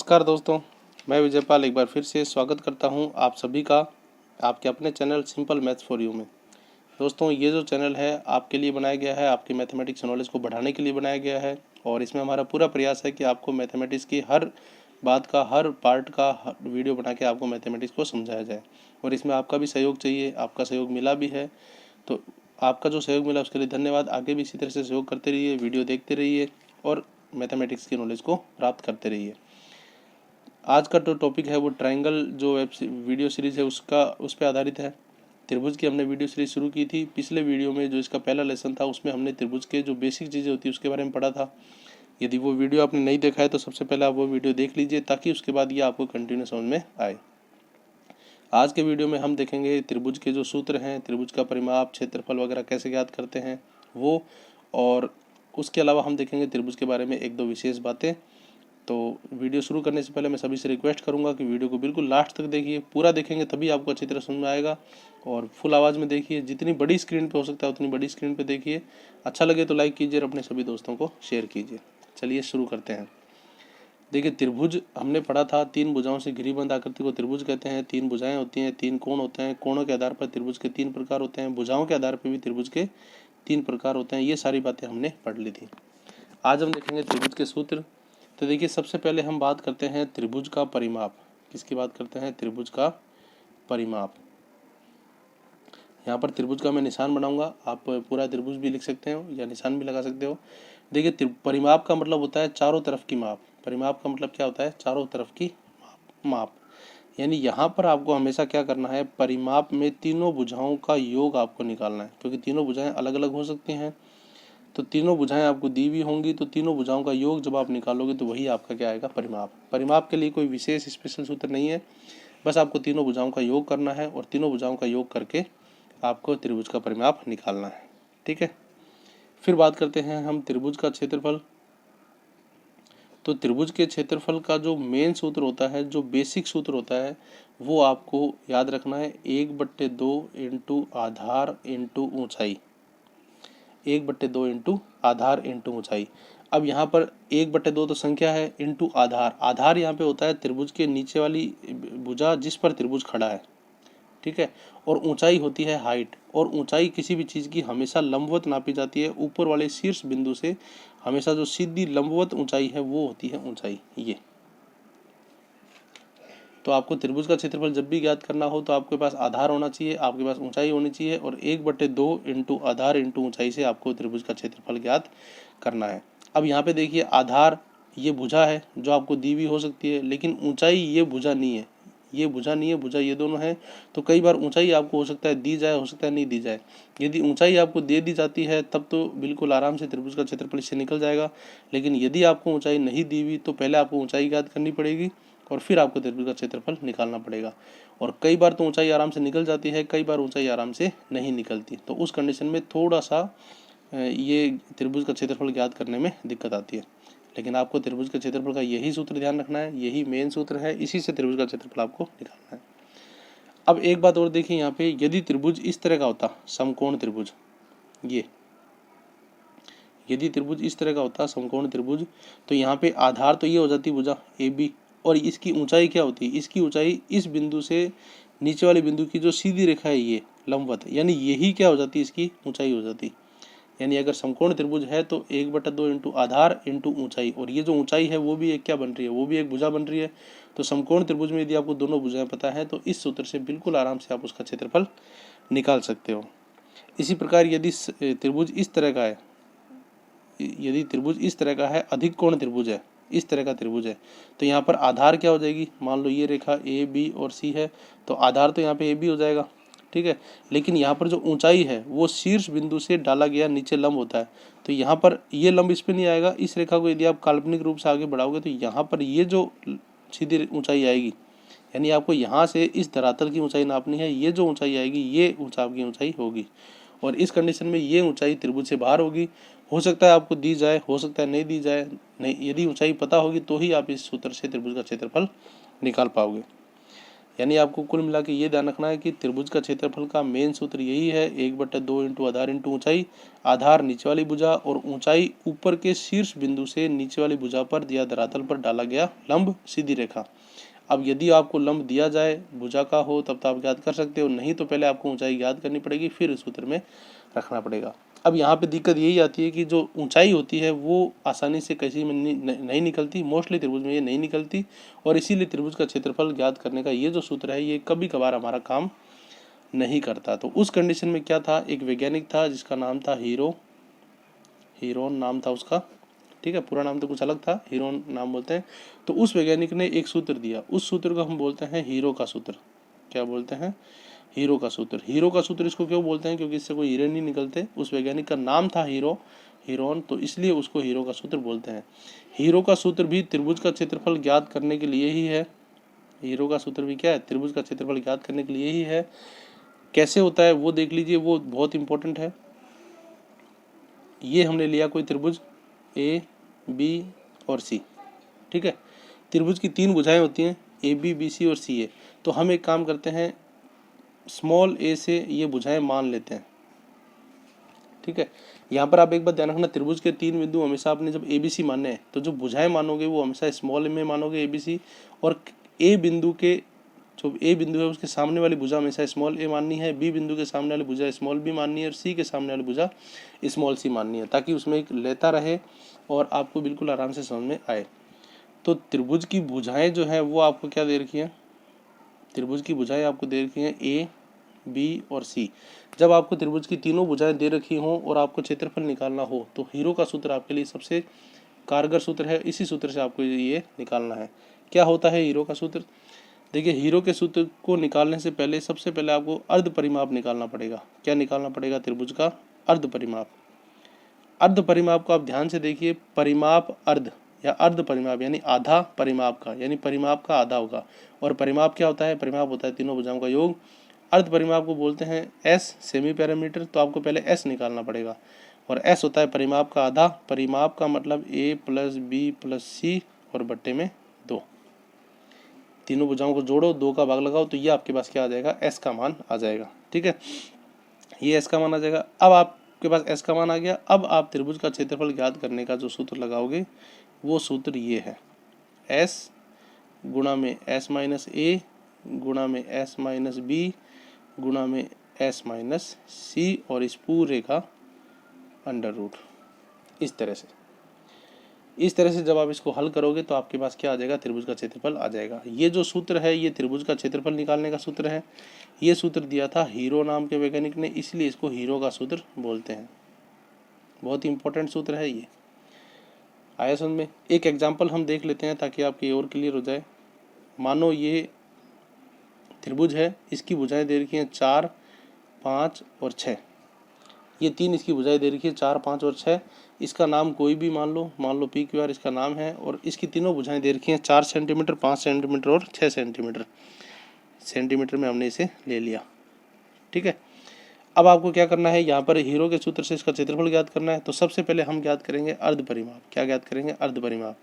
नमस्कार दोस्तों, मैं विजयपाल एक बार फिर से स्वागत करता हूं आप सभी का आपके अपने channel simple maths for you में। दोस्तों, ये जो चैनल है आपके लिए बनाया गया है, आपकी मैथमेटिक्स नॉलेज को बढ़ाने के लिए बनाया गया है और इसमें हमारा पूरा प्रयास है कि आपको मैथमेटिक्स की हर बात का, हर पार्ट का वीडियो बना के आपको मैथमेटिक्स को समझाया जाए। और इसमें आपका भी सहयोग चाहिए, आपका सहयोग मिला भी है, तो आपका जो सहयोग मिला उसके लिए धन्यवाद। आगे भी इसी तरह से सहयोग करते रहिए, वीडियो देखते रहिए और मैथमेटिक्स की नॉलेज को प्राप्त करते रहिए। आज का जो टॉपिक है वो ट्रायंगल जो वीडियो सीरीज़ है उस पर आधारित है। त्रिभुज की हमने वीडियो सीरीज शुरू की थी। पिछले वीडियो में जो इसका पहला लेसन था उसमें हमने त्रिभुज के जो बेसिक चीज़ें होती है उसके बारे में पढ़ा था। यदि वो वीडियो आपने नहीं देखा है तो सबसे पहले आप वो वीडियो देख लीजिए ताकि उसके बाद ये आपको कंटिन्यू समझ में आए। आज के वीडियो में हम देखेंगे त्रिभुज के जो सूत्र हैं, त्रिभुज का परिमाप, क्षेत्रफल वगैरह कैसे ज्ञात करते हैं वो, और उसके अलावा हम देखेंगे त्रिभुज के बारे में एक दो विशेष बातें। तो वीडियो शुरू करने से पहले मैं सभी से रिक्वेस्ट करूंगा कि वीडियो को बिल्कुल लास्ट तक देखिए। पूरा देखेंगे तभी आपको अच्छी तरह समझ में आएगा और फुल आवाज़ में देखिए। जितनी बड़ी स्क्रीन पे हो सकता है उतनी बड़ी स्क्रीन पे देखिए। अच्छा लगे तो लाइक कीजिए और अपने सभी दोस्तों को शेयर कीजिए। चलिए शुरू करते हैं। देखिए, त्रिभुज हमने पढ़ा था, तीन भुजाओं से घिरीबंद आकृति को त्रिभुज कहते हैं। तीन भुजाएं होती हैं, तीन कोण होते हैं। कोणों के आधार पर त्रिभुज के तीन प्रकार होते हैं। भुजाओं के आधार पर भी त्रिभुज के तीन प्रकार होते हैं। ये सारी बातें हमने पढ़ ली थी। आज हम देखेंगे त्रिभुज के सूत्र। तो देखिए, सबसे पहले हम बात करते हैं त्रिभुज का परिमाप। किसकी बात करते हैं? त्रिभुज का परिमाप। यहाँ पर त्रिभुज का मैं निशान बनाऊंगा, आप पूरा त्रिभुज भी लिख सकते हो या निशान भी लगा सकते हो। देखिए, परिमाप का मतलब होता है चारों तरफ की माप। परिमाप का मतलब क्या होता है? चारों तरफ की माप। यानी यहाँ पर आपको हमेशा क्या करना है, परिमाप में तीनों भुजाओं का योग आपको निकालना है, क्योंकि तीनों भुजाएं अलग अलग हो सकती हैं। तो तीनों भुजाएं आपको दी हुई होंगी, तो तीनों भुजाओं का योग जब आप निकालोगे तो वही आपका क्या आएगा? परिमाप। परिमाप के लिए कोई विशेष स्पेशल सूत्र नहीं है, बस आपको तीनों भुजाओं का योग करना है और तीनों भुजाओं का योग करके आपको त्रिभुज का परिमाप निकालना है। ठीक है, फिर बात करते हैं हम त्रिभुज का क्षेत्रफल। तो त्रिभुज के क्षेत्रफल का जो मेन सूत्र होता है, जो बेसिक सूत्र होता है, वो आपको याद रखना है 1/2 इंटू आधार इंटू ऊंचाई। 1/2 इंटू आधार इंटू ऊंचाई। अब यहाँ पर 1/2 तो संख्या है, इंटू आधार। आधार यहाँ पे होता है त्रिभुज के नीचे वाली भुजा जिस पर त्रिभुज खड़ा है। ठीक है, और ऊंचाई होती है हाइट। और ऊंचाई किसी भी चीज़ की हमेशा लंबवत नापी जाती है। ऊपर वाले शीर्ष बिंदु से हमेशा जो सीधी लंबवत ऊंचाई है वो होती है ऊंचाई। ये तो आपको त्रिभुज का क्षेत्रफल जब भी ज्ञात करना हो तो आपके पास आधार होना चाहिए, आपके पास ऊंचाई होनी चाहिए, और 1/2 इंटू आधार इंटू ऊंचाई से आपको त्रिभुज का क्षेत्रफल ज्ञात करना है। अब यहाँ पे देखिए, आधार ये भुजा है जो आपको दी हुई हो सकती है, लेकिन ऊंचाई ये भुजा नहीं है। ये भुजा नहीं है, भुजा ये दोनों है। तो कई बार ऊंचाई आपको हो सकता है दी जाए, हो सकता है नहीं दी जाए। यदि ऊंचाई आपको दे दी जाती है तब तो बिल्कुल आराम से त्रिभुज का क्षेत्रफल इससे निकल जाएगा। लेकिन यदि आपको ऊंचाई नहीं दी हुई तो पहले आपको ऊंचाई ज्ञात करनी पड़ेगी और फिर आपको त्रिभुज का क्षेत्रफल निकालना पड़ेगा। और कई बार तो ऊंचाई आराम से निकल जाती है, कई बार ऊंचाई आराम से नहीं निकलती। तो उस कंडीशन में थोड़ा सा ये त्रिभुज का क्षेत्रफल ज्ञात करने में दिक्कत आती है। लेकिन आपको त्रिभुज के क्षेत्रफल का यही सूत्र ध्यान रखना है, यही मेन सूत्र है, इसी से त्रिभुज का क्षेत्रफल आपको निकालना है। अब एक बात और देखिए, यहाँ पे यदि त्रिभुज इस तरह का होता, समकोण त्रिभुज, ये यदि त्रिभुज इस तरह का होता, समकोण त्रिभुज, तो यहाँ पे आधार तो ये हो जाती भुजा AB, और इसकी ऊंचाई क्या होती? इसकी ऊंचाई इस बिंदु से नीचे वाले बिंदु की जो सीधी रेखा है ये लंबवत, यानी यही क्या हो जाती? इसकी ऊंचाई हो जाती। यानी अगर समकोण त्रिभुज है तो 1/2 इंटू आधार इंटू ऊंचाई, और ये जो ऊंचाई है वो भी एक क्या बन रही है? वो भी एक भुजा बन रही है। तो समकोण त्रिभुज में यदि आपको दोनों भुजाएं पता है तो इस सूत्र से बिल्कुल आराम से आप उसका क्षेत्रफल निकाल सकते हो। इसी प्रकार यदि त्रिभुज इस तरह का है, यदि त्रिभुज इस तरह का है, अधिक कोण त्रिभुज है, इस तरह का त्रिभुज है, तो यहाँ पर आधार क्या हो जाएगी? मान लो ये रेखा AB और C है, तो आधार तो यहाँ पे AB हो जाएगा। ठीक है, लेकिन यहाँ पर जो ऊंचाई है वो शीर्ष बिंदु से डाला गया नीचे लंब होता है। तो यहाँ पर ये लंब इस पर नहीं आएगा। इस रेखा को यदि आप काल्पनिक रूप से आगे बढ़ाओगे तो यहाँ पर ये जो सीधी ऊंचाई आएगी, यानी आपको यहाँ से इस धरातल की ऊंचाई नापनी है, ये जो ऊंचाई आएगी ये आपकी ऊंचाई होगी। और इस कंडीशन में ये ऊंचाई त्रिभुज से बाहर होगी। हो सकता है आपको दी जाए, हो सकता है नहीं दी जाए। नहीं, यदि ऊंचाई पता होगी तो ही आप इस सूत्र से त्रिभुज का क्षेत्रफल निकाल पाओगे। यानी आपको कुल मिला के ये ध्यान रखना है कि त्रिभुज का क्षेत्रफल का मेन सूत्र यही है, 1/2 इंटू आधार इंटू ऊंचाई। आधार नीचे वाली भुजा और ऊंचाई ऊपर के शीर्ष बिंदु से नीचे वाली भुजा पर या धरातल पर डाला गया लंब सीधी रेखा। अब यदि आपको लंब दिया जाए भुजा का हो तब तो आप ज्ञात कर सकते हो, नहीं तो पहले आपको ऊंचाई ज्ञात करनी पड़ेगी, फिर इस सूत्र में रखना पड़ेगा। अब यहाँ पे दिक्कत यही आती है कि जो ऊंचाई होती है वो आसानी से किसी में नहीं निकलती, मोस्टली त्रिभुज में ये नहीं निकलती, और इसीलिए त्रिभुज का क्षेत्रफल ज्ञात करने का ये जो सूत्र है ये कभी कभार हमारा काम नहीं करता। तो उस कंडीशन में क्या था, एक वैज्ञानिक था जिसका नाम था हीरोन नाम था उसका, ठीक है, पूरा नाम तो कुछ अलग था, हीरोन नाम बोलते हैं। तो उस वैज्ञानिक ने एक सूत्र दिया, उस सूत्र को हम बोलते हैं हीरो का सूत्र। क्या बोलते हैं? हीरो का सूत्र। हीरो का सूत्र इसको क्यों बोलते हैं? क्योंकि इससे कोई हीरे नहीं निकलते। उस वैज्ञानिक का नाम था हीरोन, तो इसलिए उसको हीरो का सूत्र बोलते हैं। हीरो का सूत्र भी त्रिभुज का क्षेत्रफल ज्ञात करने के लिए ही है। हीरो का सूत्र भी क्या है? त्रिभुज का क्षेत्रफल ज्ञात करने के लिए ही है। कैसे होता है वो देख लीजिए, वो बहुत इंपॉर्टेंट है। ये हमने लिया कोई त्रिभुज ए बी और सी, ठीक है। त्रिभुज की 3 भुजाएं होती हैं, ए बी बी सी और सी ए। तो हम एक काम करते हैं, स्मॉल ए से ये भुजाएं मान लेते हैं, ठीक है। यहाँ पर आप एक बात ध्यान रखना, त्रिभुज के 3 बिंदु हमेशा आपने जब ए बी सी मानने हैं तो जो भुजाएं मानोगे वो हमेशा स्मॉल में मानोगे ए बी सी, और ए बिंदु के जो ए बिंदु है उसके सामने वाली भुजा हमेशा स्मॉल ए माननी है, बी बिंदु के सामने वाली भुजा स्मॉल बी माननी है, और सी के सामने वाली भुजा स्मॉल सी माननी है, ताकि उसमें एक लेता रहे और आपको बिल्कुल आराम से समझ में आए। तो त्रिभुज की भुजाएं जो है वो आपको क्या दे रखी है? त्रिभुज की भुजाएं आपको दे रखी हैं ए बी और सी। जब आपको त्रिभुज की तीनों भुजाएं दे रखी हों और आपको क्षेत्रफल निकालना हो तो हीरो का सूत्र आपके लिए सबसे कारगर सूत्र है। इसी सूत्र से आपको ये निकालना है। क्या होता है हीरो का सूत्र? देखिए, हीरो के सूत्र को निकालने से पहले सबसे पहले आपको अर्ध परिमाप निकालना पड़ेगा। क्या निकालना पड़ेगा? त्रिभुज का अर्ध परिमाप। अर्ध परिमाप को आप ध्यान से देखिए, परिमाप अर्ध या अर्ध परिमाप यानी आधा परिमाप का, यानी परिमाप का आधा होगा। और परिमाप क्या होता है? परिमाप होता है तीनों भुजाओं का योग। अर्ध परिमाप को बोलते हैं एस, सेमी पैरामीटर। तो आपको पहले एस निकालना पड़ेगा, और एस होता है परिमाप का आधा। परिमाप का मतलब ए प्लस बी प्लस सी और बट्टे में 2। तीनों भुजाओं को जोड़ो, 2 का भाग लगाओ, तो ये आपके पास क्या आ जाएगा? एस का मान आ जाएगा, ठीक है। ये एस का मान आ जाएगा। अब आपके पास एस का मान आ गया। अब आप त्रिभुज का क्षेत्रफल ज्ञात करने का जो सूत्र लगाओगे वो सूत्र ये है, एस गुणा में एस माइनस ए गुणा में एस माइनस बी गुणा में एस माइनस सी, और इस पूरे का अंडर रूट। इस तरह से जब आप इसको हल करोगे तो आपके पास क्या आ जाएगा? त्रिभुज का क्षेत्रफल आ जाएगा। ये जो सूत्र है ये त्रिभुज का क्षेत्रफल निकालने का सूत्र है। ये सूत्र दिया था हीरो नाम के वैज्ञानिक ने, इसलिए इसको हीरो का सूत्र बोलते हैं। बहुत ही इंपॉर्टेंट सूत्र है ये। आया समझ में? एक एग्जाम्पल हम देख लेते हैं ताकि आपकी और क्लियर हो जाए। मानो ये त्रिभुज है, इसकी भुजाएं दे रखी हैं 4, 5 और 6। ये 3 इसकी भुजाएं दे रखी है 4, 5 और 6। इसका नाम कोई भी मान लो पी क्यू आर इसका नाम है, और इसकी तीनों भुजाएं दे रखी हैं 4 सेंटीमीटर, 5 सेंटीमीटर और 6 सेंटीमीटर। सेंटीमीटर में हमने इसे ले लिया, ठीक है। अब आपको क्या करना है? यहाँ पर हीरो के सूत्र से इसका क्षेत्रफल ज्ञात करना है। तो सबसे पहले हम ज्ञात करेंगे अर्ध परिमाप। क्या ज्ञात करेंगे? अर्ध परिमाप।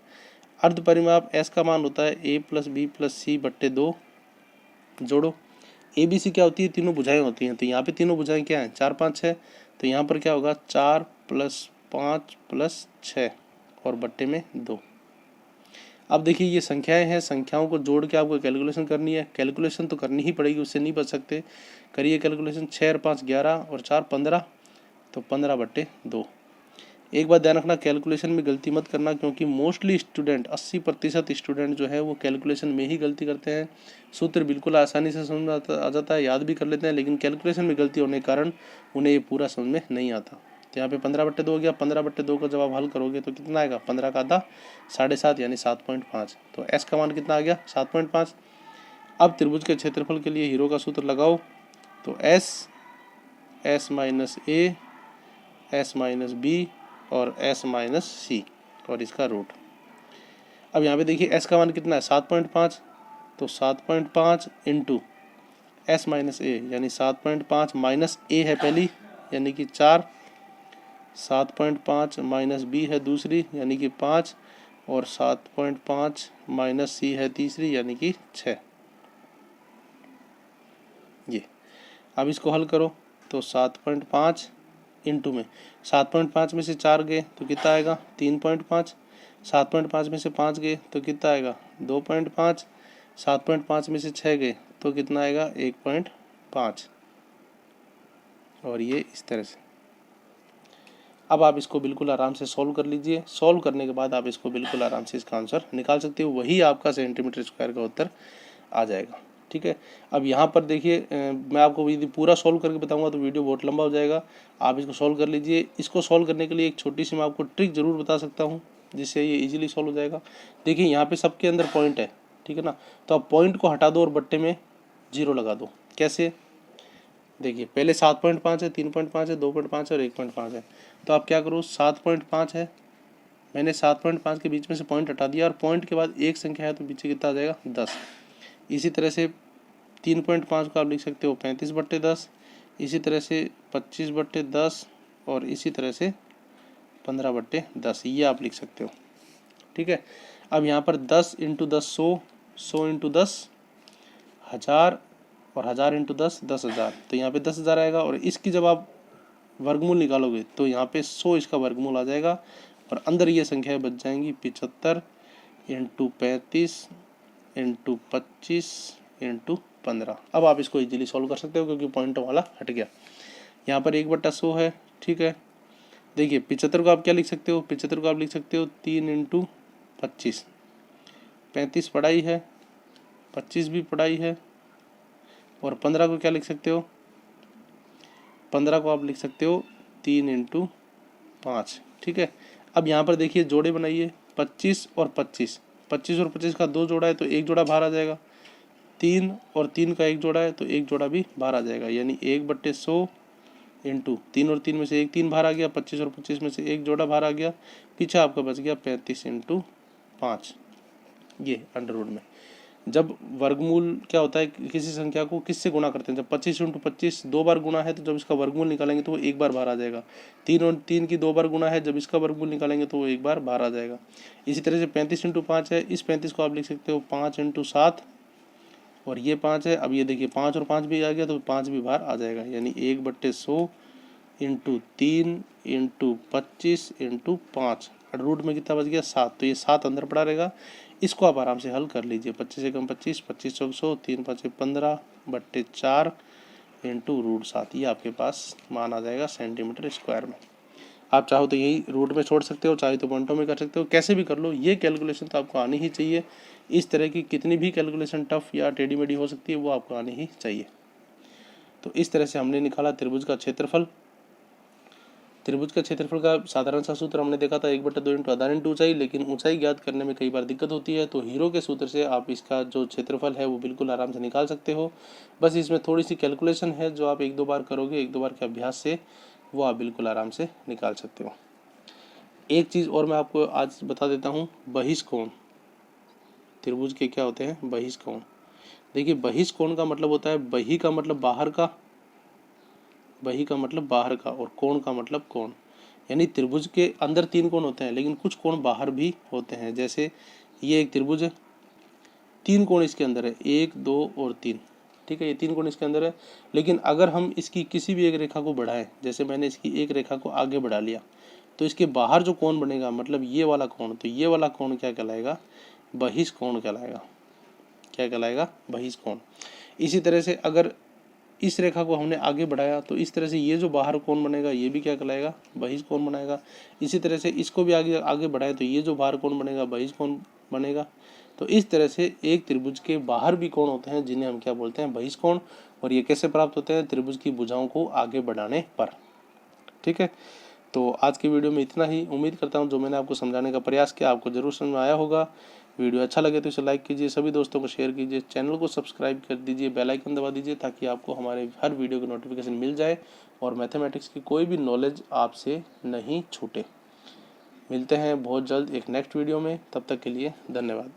अर्ध परिमाप एस का मान होता है ए प्लस बी प्लस सी बट्टे 2। जोड़ो, ए बी सी क्या होती है? तीनों भुजाएं होती हैं। तो यहाँ पे तीनों भुजाएं क्या हैं? 4, 5, 6। तो यहाँ पर क्या होगा? 4 + 5 + 6 और बट्टे में 2। अब देखिए ये संख्याएं हैं, संख्याओं को जोड़ के आपको कैलकुलेशन करनी है। कैलकुलेशन तो करनी ही पड़ेगी, उससे नहीं बच सकते। करिए कैलकुलेशन। 6 और 5 11 और 4 15, तो 15/2। एक बात ध्यान रखना, कैलकुलेशन में गलती मत करना, क्योंकि मोस्टली स्टूडेंट 80% स्टूडेंट जो है वो कैलकुलेशन में ही गलती करते हैं। सूत्र बिल्कुल आसानी से समझ में आ जाता है, याद भी कर लेते हैं, लेकिन कैलकुलेशन में गलती होने के कारण उन्हें ये पूरा समझ में नहीं आता। तो यहाँ पे 15/2 हो गया। 15/2 को जब आप हल करोगे तो कितना आएगा? 15 का आधा 7.5 यानी 7.5। तो एस का मान कितना आ गया? 7.5। अब त्रिभुज के क्षेत्रफल के लिए हीरो का सूत्र लगाओ। तो एस माइनस ए, एस माइनस बी और एस माइनस सी और इसका रूट। अब यहाँ पे देखिए एस का मान कितना है? 7.5। तो 7.5 इंटू एस माइनस ए यानी 7.5 माइनस ए है पहली यानी कि 4, 7.5 माइनस बी है दूसरी यानी कि 5, और 7.5 माइनस सी है तीसरी यानी कि 6। ये। अब इसको हल करो तो 7.5 इंटू में 7.5 में से 4 गए तो कितना आएगा 3.5, 7.5 में से 5 गए तो कितना आएगा 2.5, 7.5 में से 6 गए तो कितना आएगा 1.5। और ये इस तरह से। अब आप इसको बिल्कुल आराम से सॉल्व कर लीजिए। सॉल्व करने के बाद आप इसको बिल्कुल आराम से इसका आंसर निकाल सकते हो, वही आपका सेंटीमीटर स्क्वायर का उत्तर आ जाएगा। ठीक है, अब यहाँ पर देखिए मैं आपको यदि पूरा सॉल्व करके बताऊंगा तो वीडियो बहुत लंबा हो जाएगा। आप इसको सॉल्व कर लीजिए। इसको सॉल्व करने के लिए एक छोटी सी मैं आपको ट्रिक जरूर बता सकता हूँ जिससे ये इजीली सॉल्व हो जाएगा। देखिए यहाँ पे सबके अंदर पॉइंट है, ठीक है ना, तो आप पॉइंट को हटा दो और बट्टे में 0 लगा दो। कैसे, देखिए पहले 7.5 है, 3.5 है, 2.5 है और 1.5 है। तो आप क्या करो, 7.5 है, मैंने 7.5 के बीच में से पॉइंट हटा दिया और पॉइंट के बाद एक संख्या है तो पीछे कितना आ जाएगा 10। इसी तरह से 3.5 को आप लिख सकते हो 35/10, इसी तरह से 25/10 और इसी तरह से 15/10, ये आप लिख सकते हो। ठीक है, अब यहाँ पर 10 × 10 100, 100 × 10 1000 और 1000 × 10 10,000, तो यहाँ पे 10,000 आएगा। और इसकी जब आप वर्गमूल निकालोगे तो यहाँ पे 100 इसका वर्गमूल आ जाएगा और अंदर ये संख्याएं बच जाएंगी 75 × 35 × 25 × 15। अब आप इसको इजीली सॉल्व कर सकते हो क्योंकि पॉइंट वाला हट गया। यहाँ पर 1/100 है। ठीक है, देखिए 75 को आप क्या लिख सकते हो, 75 को आप लिख सकते हो 3 × 25, 35 पढ़ाई है, 25 भी पढ़ाई है। और 15 को क्या लिख सकते हो, 15 को आप लिख सकते हो 3 × 5। ठीक है, अब यहाँ पर देखिए जोड़े बनाइए, 25 और 25, 25 और 25 का 2 जोड़ा है तो एक जोड़ा बाहर आ जाएगा, 3 और 3 का एक जोड़ा है तो एक जोड़ा भी बाहर आ जाएगा, यानी 1/100 इंटू 3 और 3 में से एक 3 बाहर आ गया, 25 और 25 में से एक जोड़ा बाहर आ गया, पीछे आपका बच गया 35 × 5, ये अंडर रूट में। जब वर्गमूल क्या होता है, किसी संख्या को किससे गुणा करते हैं, जब 25 × 25 2 बार गुणा है तो जब इसका वर्गमूल निकालेंगे तो वो एक बार बाहर आ जाएगा। 3 और 3 की 2 बार गुणा है, जब इसका वर्गमूल निकालेंगे तो वो एक बार बाहर आ जाएगा। इसी तरह से 35 × 5 है, इस 35 को आप लिख सकते हो 5 × 7 और ये 5 है। अब ये देखिए 5 और 5 भी आ गया तो 5 भी बाहर आ जाएगा, यानी 1/100 × 3 × 25 × 5, रूट में कितना बच गया 7, तो ये 7 अंदर पड़ा रहेगा। इसको आप आराम से हल कर लीजिए, 25 × 25, 25 × 100, 3 × 5 = 15/4 × √7, ये आपके पास मान आ जाएगा सेंटीमीटर स्क्वायर में। आप चाहो तो यही रूट में छोड़ सकते हो, चाहे तो पॉइंटों में कर सकते हो, कैसे भी कर लो, ये कैलकुलेशन तो आपको आनी ही चाहिए। इस तरह की कितनी भी कैलकुलेशन टफ या टेढ़ी मेढ़ी हो सकती है वो आपको आनी ही चाहिए। तो इस तरह से हमने निकाला त्रिभुज का क्षेत्रफल। त्रिभुज का क्षेत्रफल का साधारण सा सूत्र हमने देखा था 1/2 × आधार × ऊंचाई, लेकिन ऊंचाई ज्ञात करने में कई बार दिक्कत होती है, तो हीरो के सूत्र से आप इसका जो क्षेत्रफल है वो बिल्कुल आराम से निकाल सकते हो। बस इसमें थोड़ी सी कैलकुलेशन है जो आप 1-2 बार करोगे, 1-2 बार के अभ्यास से वो आप बिल्कुल आराम से निकाल सकते हो। एक चीज़ और मैं आपको आज बता देता हूँ, बहिष्कोण। त्रिभुज के क्या होते हैं, बहिष्कोण। देखिए बहिष्कोण का मतलब होता है, बहि का मतलब बाहर का, बहि का मतलब बाहर का और कोण का मतलब कोण। यानी त्रिभुज के अंदर 3 कोण होते हैं लेकिन कुछ कोण बाहर भी होते हैं। जैसे ये एक त्रिभुज है, 3 कोण इसके अंदर है, 1 2 और 3। ठीक है, ये 3 कोण इसके अंदर है, लेकिन अगर हम इसकी किसी भी एक रेखा को बढ़ाएं, जैसे मैंने इसकी एक रेखा को आगे बढ़ा लिया, तो इसके बाहर जो कोण बनेगा, मतलब ये वाला कोण, तो ये वाला कोण क्या कहलाएगा, बहिष्कोण कहलाएगा। क्या कहलाएगा, बहिष्कोण। इसी तरह से अगर इस रेखा को हमने आगे बढ़ाया तो इस तरह से ये जो बाहर कोण बनेगा ये भी क्या कहलाएगा, बहिष्कोण बनाएगा। इसी तरह से इसको भी आगे आगे बढ़ाए तो ये जो बाहर कोण बनेगा बहिष्कोण बनेगा। तो इस तरह से एक त्रिभुज के बाहर भी कोण होते हैं जिन्हें हम क्या बोलते हैं, बहिष्कोण। और ये कैसे प्राप्त होते हैं, त्रिभुज की भुजाओं को आगे बढ़ाने पर। ठीक है, तो आज की वीडियो में इतना ही। उम्मीद करता हूँ जो मैंने आपको समझाने का प्रयास किया आपको जरूर समझ में आया होगा। वीडियो अच्छा लगे तो इसे लाइक कीजिए, सभी दोस्तों को शेयर कीजिए, चैनल को सब्सक्राइब कर दीजिए, बेल आइकन दबा दीजिए ताकि आपको हमारे हर वीडियो की नोटिफिकेशन मिल जाए और मैथमेटिक्स की कोई भी नॉलेज आपसे नहीं छूटे। मिलते हैं बहुत जल्द एक नेक्स्ट वीडियो में, तब तक के लिए धन्यवाद।